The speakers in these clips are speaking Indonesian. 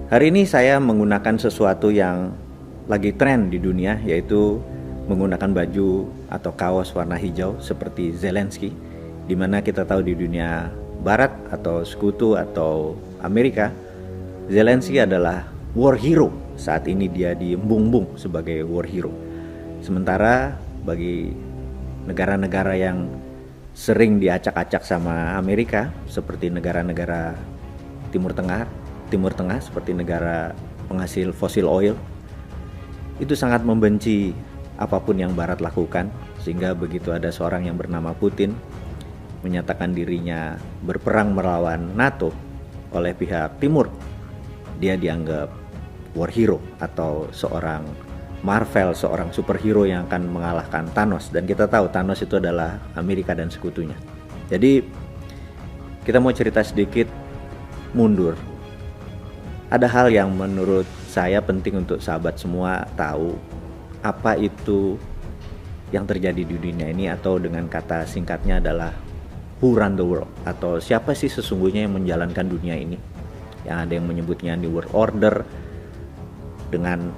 Hari ini saya menggunakan sesuatu yang lagi tren di dunia, yaitu menggunakan baju atau kaos warna hijau seperti Zelensky, di mana kita tahu di dunia barat atau sekutu atau Amerika, Zelensky adalah war hero. Saat ini dia diembung-embung sebagai war hero. Sementara bagi negara-negara yang sering diacak-acak sama Amerika, seperti negara-negara Timur Tengah seperti negara penghasil fosil oil, itu sangat membenci apapun yang Barat lakukan, sehingga begitu ada seorang yang bernama Putin menyatakan dirinya berperang melawan NATO oleh pihak Timur, dia dianggap war hero atau seorang Marvel, seorang superhero yang akan mengalahkan Thanos. Dan kita tahu Thanos itu adalah Amerika dan sekutunya. Jadi kita mau cerita sedikit mundur. Ada hal yang menurut saya penting untuk sahabat semua tahu, apa itu yang terjadi di dunia ini, atau dengan kata singkatnya adalah who run the world, atau siapa sih sesungguhnya yang menjalankan dunia ini. Yang ada yang menyebutnya New World Order dengan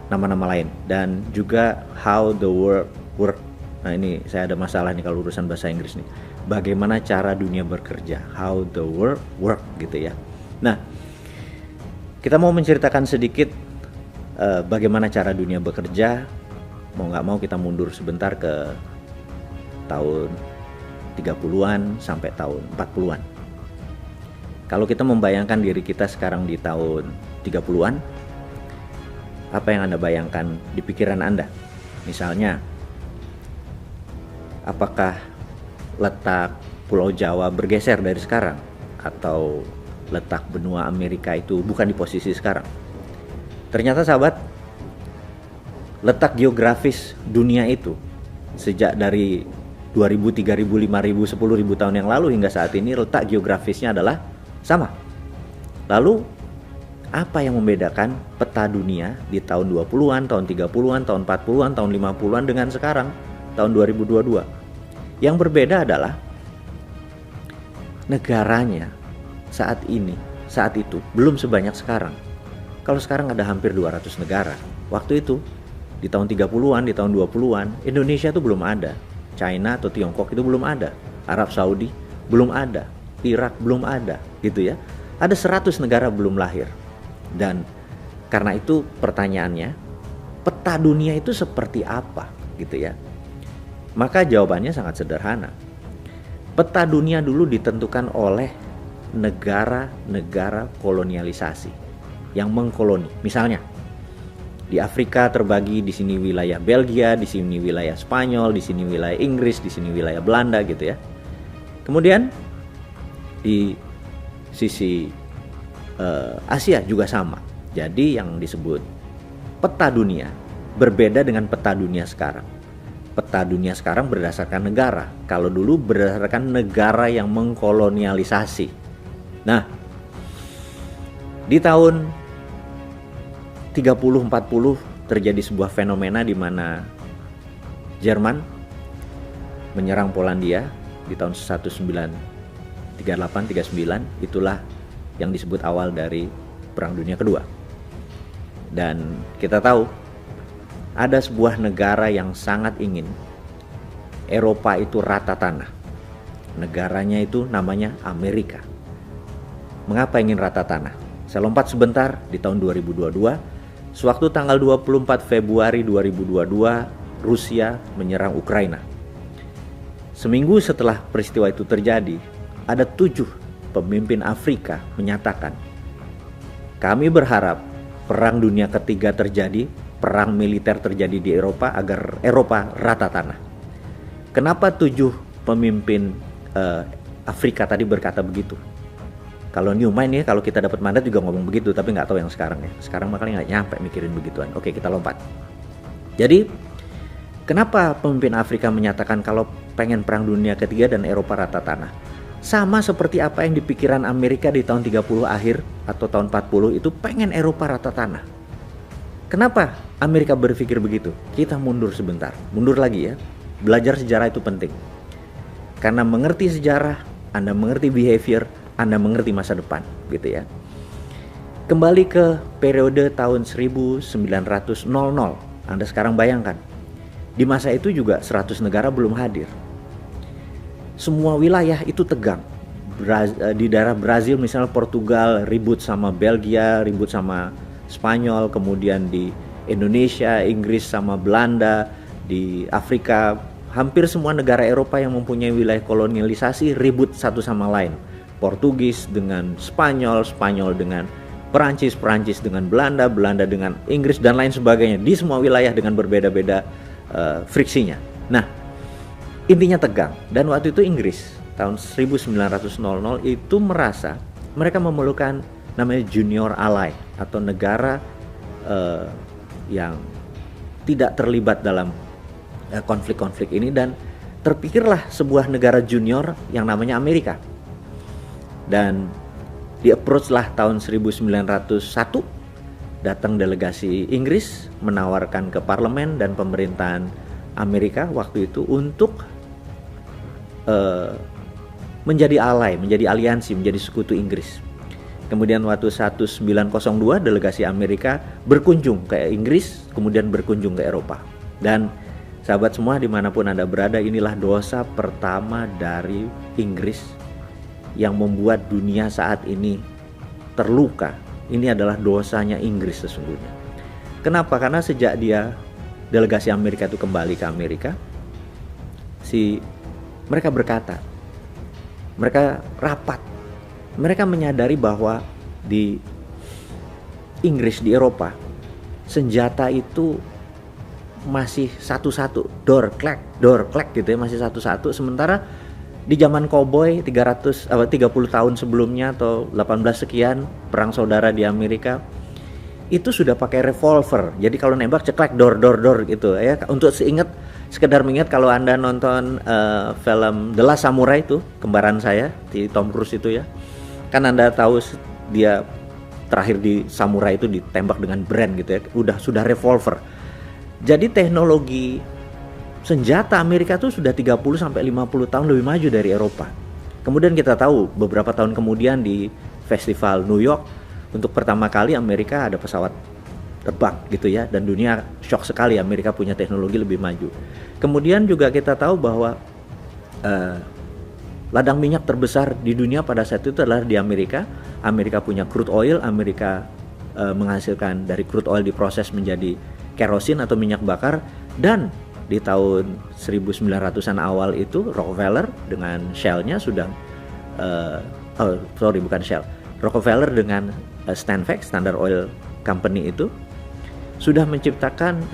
nama-nama lain, dan juga how the world work. Nah, ini saya ada masalah nih kalau urusan bahasa Inggris nih. Bagaimana cara dunia bekerja, how the world work gitu ya. Nah, kita mau menceritakan sedikit bagaimana cara dunia bekerja. Mau nggak mau kita mundur sebentar ke tahun 30-an sampai tahun 40-an. Kalau kita membayangkan diri kita sekarang di tahun 30-an, apa yang Anda bayangkan di pikiran Anda? Misalnya, apakah letak Pulau Jawa bergeser dari sekarang? Atau letak benua Amerika itu bukan di posisi sekarang? Ternyata sahabat, letak geografis dunia itu sejak dari 2000, 3000, 5000, 10.000 tahun yang lalu hingga saat ini letak geografisnya adalah sama. Lalu apa yang membedakan peta dunia di tahun 20-an, tahun 30-an, tahun 40-an, tahun 50-an dengan sekarang tahun 2022? Yang berbeda adalah negaranya saat itu belum sebanyak sekarang. Kalau sekarang ada hampir 200 negara. Waktu itu di tahun 30-an, di tahun 20-an, Indonesia itu belum ada. China atau Tiongkok itu belum ada. Arab Saudi belum ada. Irak belum ada, gitu ya. Ada 100 negara belum lahir. Dan karena itu pertanyaannya, peta dunia itu seperti apa, gitu ya. Maka jawabannya sangat sederhana. Peta dunia dulu ditentukan oleh negara-negara kolonialisasi yang mengkoloni. Misalnya di Afrika terbagi, di sini wilayah Belgia, di sini wilayah Spanyol, di sini wilayah Inggris, di sini wilayah Belanda, gitu ya. Kemudian di sisi Asia juga sama. Jadi yang disebut peta dunia berbeda dengan peta dunia sekarang. Peta dunia sekarang berdasarkan negara. Kalau dulu berdasarkan negara yang mengkolonialisasi. Nah, di tahun 30-40 terjadi sebuah fenomena di mana Jerman menyerang Polandia di tahun 1938-39. Itulah yang disebut awal dari Perang Dunia Kedua. Dan kita tahu ada sebuah negara yang sangat ingin Eropa itu rata tanah. Negaranya itu namanya Amerika. Mengapa ingin rata tanah? Saya lompat sebentar di tahun 2022. Sewaktu tanggal 24 Februari 2022, Rusia menyerang Ukraina. Seminggu setelah peristiwa itu terjadi, ada 7 pemimpin Afrika menyatakan, kami berharap perang dunia ketiga terjadi, perang militer terjadi di Eropa agar Eropa rata tanah. Kenapa 7 pemimpin Afrika tadi berkata begitu? Kalau Newman ya, kalau kita dapat mandat juga ngomong begitu, tapi nggak tahu yang sekarang ya. Sekarang makanya nggak nyampe mikirin begituan. Oke, kita lompat. Jadi, kenapa pemimpin Afrika menyatakan kalau pengen perang dunia ketiga dan Eropa rata tanah? Sama seperti apa yang dipikiran Amerika di tahun 30 akhir atau tahun 40 itu pengen Eropa rata tanah. Kenapa Amerika berpikir begitu? Kita mundur sebentar, mundur lagi ya. Belajar sejarah itu penting. Karena mengerti sejarah, Anda mengerti behavior, Anda mengerti masa depan, gitu ya. Kembali ke periode tahun 1900. Anda sekarang bayangkan, di masa itu juga 100 negara belum hadir. Semua wilayah itu tegang. Di daerah Brazil misalnya, Portugal ribut sama Belgia, ribut sama Spanyol, kemudian di Indonesia, Inggris sama Belanda, di Afrika, hampir semua negara Eropa yang mempunyai wilayah kolonialisasi ribut satu sama lain. Portugis dengan Spanyol, Spanyol dengan Perancis, Perancis dengan Belanda, Belanda dengan Inggris, dan lain sebagainya. Di semua wilayah dengan berbeda-beda friksinya. Nah, intinya tegang. Dan waktu itu Inggris tahun 1900 itu merasa mereka memerlukan namanya junior ally, atau negara yang tidak terlibat dalam konflik-konflik ini, dan terpikirlah sebuah negara junior yang namanya Amerika. Dan di-approach lah tahun 1901, datang delegasi Inggris menawarkan ke parlemen dan pemerintahan Amerika waktu itu untuk menjadi ally, menjadi aliansi, menjadi sekutu Inggris. Kemudian waktu 1902 delegasi Amerika berkunjung ke Inggris, kemudian berkunjung ke Eropa. Dan sahabat semua dimanapun Anda berada, inilah dosa pertama dari Inggris yang membuat dunia saat ini terluka. Ini adalah dosanya Inggris sesungguhnya. Kenapa? Karena sejak delegasi Amerika itu kembali ke Amerika, mereka berkata, mereka rapat, mereka menyadari bahwa di Inggris, di Eropa, senjata itu masih satu-satu, door clack gitu ya, masih satu-satu. Sementara di zaman koboi 30 tahun sebelumnya atau 18 sekian, perang saudara di Amerika, itu sudah pakai revolver. Jadi kalau nembak ceklek door gitu ya. Untuk sekedar mengingat, kalau Anda nonton film The Last Samurai itu, kembaran saya di Tom Cruise itu ya, kan Anda tahu dia terakhir di Samurai itu ditembak dengan brand gitu ya, sudah revolver. Jadi teknologi senjata Amerika itu sudah 30-50 tahun lebih maju dari Eropa. Kemudian kita tahu beberapa tahun kemudian di Festival New York, untuk pertama kali Amerika ada pesawat terbang gitu ya, dan dunia shock sekali, Amerika punya teknologi lebih maju. Kemudian juga kita tahu bahwa ladang minyak terbesar di dunia pada saat itu adalah di Amerika. Amerika punya crude oil, Amerika menghasilkan dari crude oil diproses menjadi kerosin atau minyak bakar. Dan di tahun 1900-an awal itu Rockefeller dengan Shell-nya sudah Rockefeller dengan Stanford, Standard Oil Company itu sudah menciptakan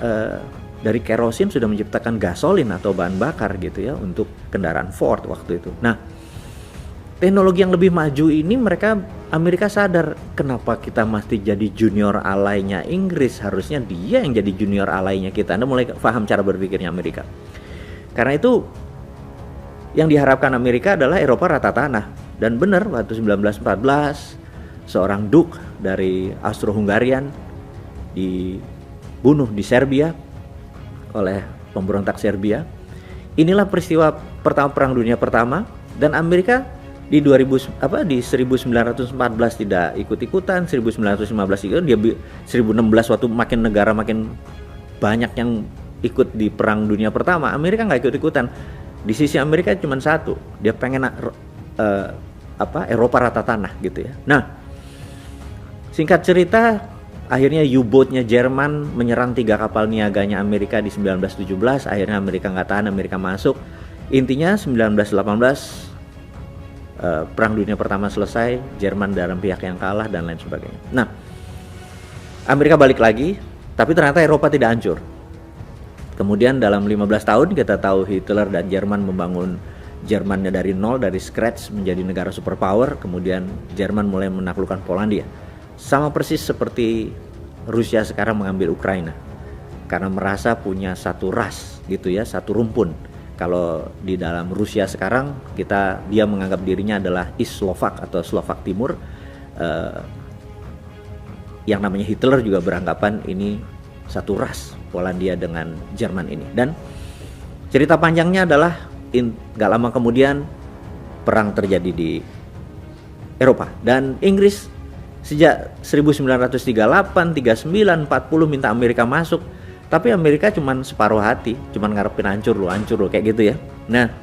dari kerosin, sudah menciptakan gasolin atau bahan bakar gitu ya untuk kendaraan Ford waktu itu. Nah, teknologi yang lebih maju ini Amerika sadar, kenapa kita mesti jadi junior alainya Inggris, harusnya dia yang jadi junior alainya kita. Anda mulai paham cara berpikirnya Amerika. Karena itu yang diharapkan Amerika adalah Eropa rata tanah. Dan benar, waktu 1914 seorang Duke dari Austro-Hungarian dibunuh di Serbia oleh pemberontak Serbia. Inilah peristiwa pertama Perang Dunia Pertama, dan Amerika di 1914 tidak ikut-ikutan, 1915 itu dia 1916 waktu negara makin banyak yang ikut di Perang Dunia Pertama, Amerika nggak ikut-ikutan. Di sisi Amerika cuma satu, dia pengen Eropa rata tanah gitu ya. Nah, singkat cerita, akhirnya U-boatnya Jerman menyerang 3 kapal niaganya Amerika di 1917. Akhirnya Amerika nggak tahan, Amerika masuk. Intinya 1918 Perang Dunia Pertama selesai, Jerman dalam pihak yang kalah dan lain sebagainya. Nah, Amerika balik lagi, tapi ternyata Eropa tidak hancur. Kemudian dalam 15 tahun kita tahu Hitler dan Jerman membangun Jermannya dari nol, dari scratch menjadi negara superpower. Kemudian Jerman mulai menaklukkan Polandia. Sama persis seperti Rusia sekarang mengambil Ukraina, karena merasa punya satu ras gitu ya, satu rumpun. Kalau di dalam Rusia sekarang dia menganggap dirinya adalah East Slovak atau Slovak Timur. Yang namanya Hitler juga beranggapan ini satu ras, Polandia dengan Jerman ini. Dan cerita panjangnya adalah gak lama kemudian perang terjadi di Eropa, dan Inggris Sejak 1938, 39, 40 minta Amerika masuk, tapi Amerika cuman separuh hati, cuman ngarepin hancur lo kayak gitu ya. Nah,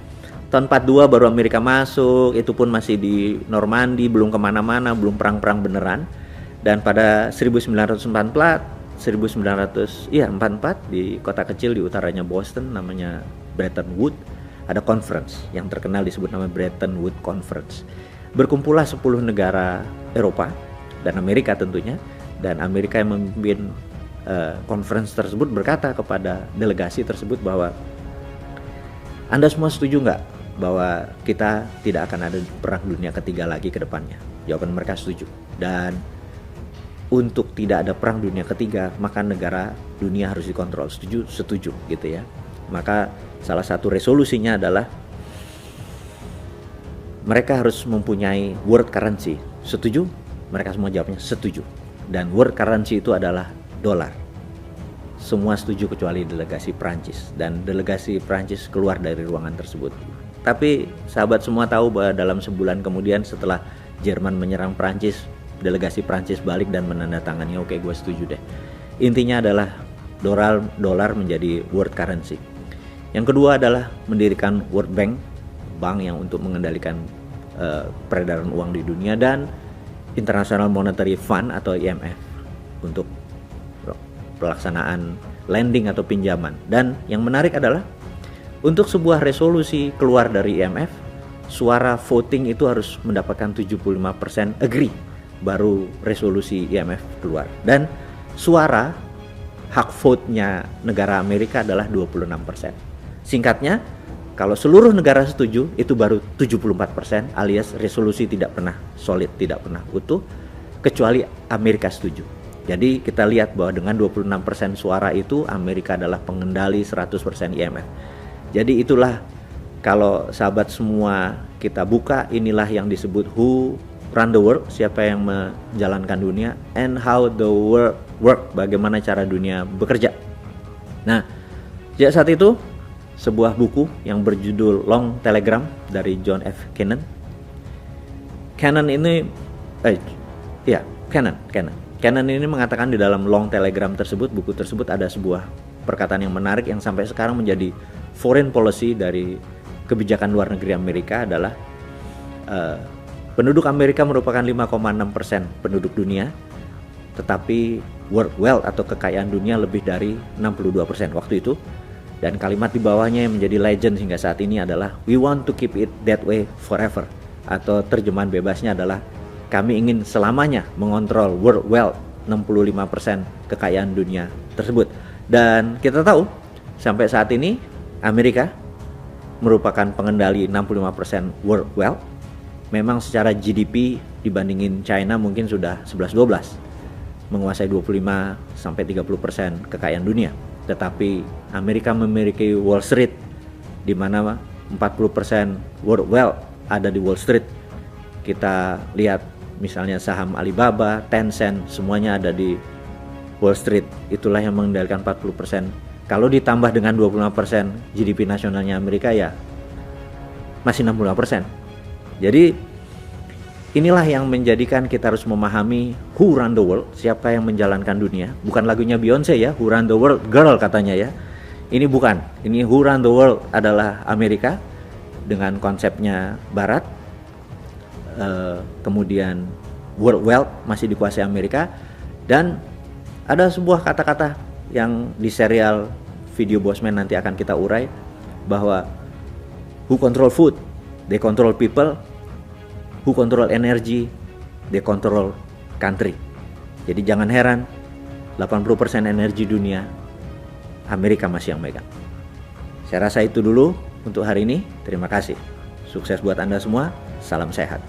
tahun 42 baru Amerika masuk, itu pun masih di Normandy, belum kemana-mana, belum perang-perang beneran. Dan pada 1944 di kota kecil di utaranya Boston namanya Bretton Woods, ada conference yang terkenal disebut nama Bretton Woods Conference. Berkumpullah 10 negara Eropa dan Amerika tentunya, dan Amerika yang memimpin conference tersebut berkata kepada delegasi tersebut bahwa Anda semua setuju nggak bahwa kita tidak akan ada perang dunia ketiga lagi ke depannya? Jawaban mereka setuju. Dan untuk tidak ada perang dunia ketiga, maka negara dunia harus dikontrol. Setuju gitu ya. Maka salah satu resolusinya adalah mereka harus mempunyai world currency. Setuju? Mereka semua jawabnya setuju. Dan world currency itu adalah dolar. Semua setuju kecuali delegasi Prancis, dan delegasi Prancis keluar dari ruangan tersebut. Tapi sahabat semua tahu bahwa dalam sebulan kemudian setelah Jerman menyerang Prancis, delegasi Prancis balik dan menandatangani, oke, gue setuju deh. Intinya adalah dolar menjadi world currency. Yang kedua adalah mendirikan World Bank, bank yang untuk mengendalikan peredaran uang di dunia, dan International Monetary Fund atau IMF untuk pelaksanaan lending atau pinjaman. Dan yang menarik adalah untuk sebuah resolusi keluar dari IMF, suara voting itu harus mendapatkan 75% agree baru resolusi IMF keluar. Dan suara hak vote-nya negara Amerika adalah 26%. Singkatnya, kalau seluruh negara setuju itu baru 74%, alias resolusi tidak pernah solid, tidak pernah utuh, kecuali Amerika setuju. Jadi kita lihat bahwa dengan 26% suara itu Amerika adalah pengendali 100% IMF. Jadi itulah, kalau sahabat semua kita buka, inilah yang disebut who run the world, siapa yang menjalankan dunia, and how the world work, bagaimana cara dunia bekerja. Nah, sejak saat itu sebuah buku yang berjudul Long Telegram dari John F. Kennan. Kennan ini mengatakan di dalam Long Telegram tersebut, buku tersebut ada sebuah perkataan yang menarik yang sampai sekarang menjadi foreign policy dari kebijakan luar negeri Amerika adalah penduduk Amerika merupakan 5,6% penduduk dunia, tetapi world wealth atau kekayaan dunia lebih dari 62% waktu itu. Dan kalimat di bawahnya yang menjadi legend hingga saat ini adalah we want to keep it that way forever, atau terjemahan bebasnya adalah kami ingin selamanya mengontrol world wealth, 65% kekayaan dunia tersebut. Dan kita tahu sampai saat ini Amerika merupakan pengendali 65% world wealth. Memang secara GDP dibandingin China mungkin sudah 11-12, menguasai 25-30% kekayaan dunia. Tetapi Amerika memiliki Wall Street, di mana 40% world wealth ada di Wall Street. Kita lihat misalnya saham Alibaba, Tencent, semuanya ada di Wall Street. Itulah yang mengendalikan 40%. Kalau ditambah dengan 25% GDP nasionalnya Amerika, ya masih 65%. Jadi inilah yang menjadikan kita harus memahami who run the world, siapa yang menjalankan dunia. Bukan lagunya Beyonce ya, who run the world girl katanya ya. Ini bukan, ini who run the world adalah Amerika dengan konsepnya Barat. Kemudian world wealth masih dikuasai Amerika. Dan ada sebuah kata-kata yang di serial video Bosman nanti akan kita urai, bahwa who control food, they control people. Who control energy, they control country. Jadi jangan heran 80% energi dunia Amerika masih yang megang. Saya rasa itu dulu untuk hari ini. Terima kasih. Sukses buat Anda semua. Salam sehat.